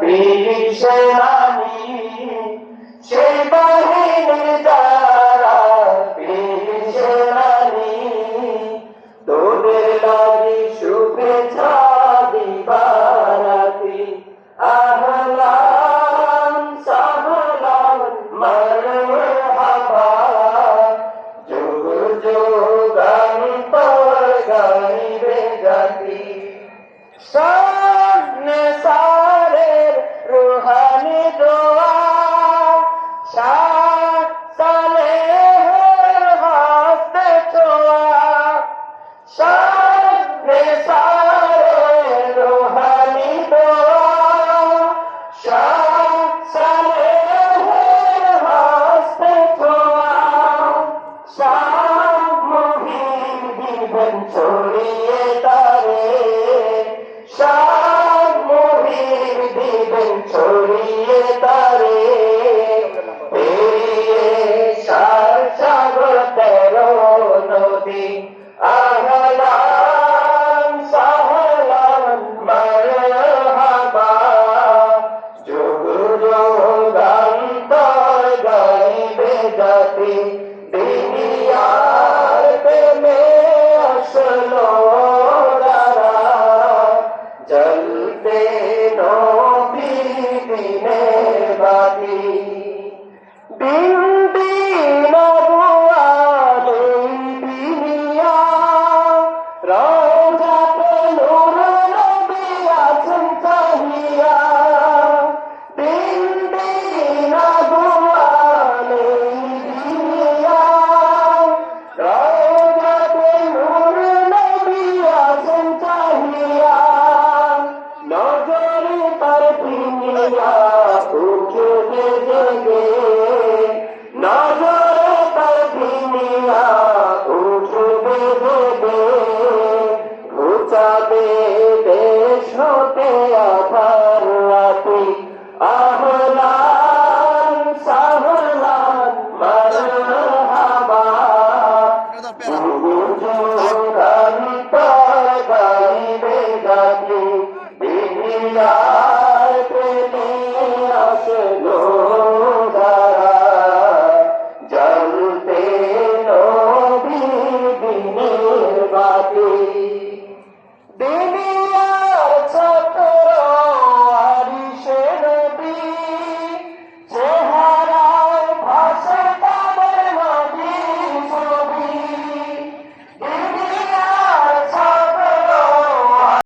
বীর সেনানী সেই বাহিনীর যারা বীর সেনানী তোদের লাগি শুভেচ্ছা দিবারাতি আহলান সাহলান মারহাবা যুগ যুগান্তর গাইবে জাতি সামনে সারের রুহানি দোয়া সাত সালেহের হস্তে ছোঁয়া সামনে সারের রুহানি দোয়া সাত সালেহের হস্তে ছোঁয়া সাত মুহিম দিবেন ছড়িয়ে তারে সাত মুহিম দিবেন ছড়িয়ে তারে পেরিয়ে সাত সাগর তেরো নদী আহলান সাহলান মারহাবা যুগ যুগান্তর গাইবে জাতি দুনিয়ার প্রেমে আসলো যারা জ্বলতে নবী দিনের বাতি দিন দিন আবুয়ালে দুনিয়া রওজাতে নূর নবী আছেন চাহিয়া দিন দিন আবুয়ালে দুনিয়া রওজাতে নূর নবী আছেন চাহিয়া নজরে তার দুনিয়া উঠবে জেগে নজরে তার দুনিয়া উঠবে জেগে ঘুচাবে দেশ হতে আধার রাতে আহলান সাহলান মারহাবা যুগান্তর গাইবে জাতি দুনিয়া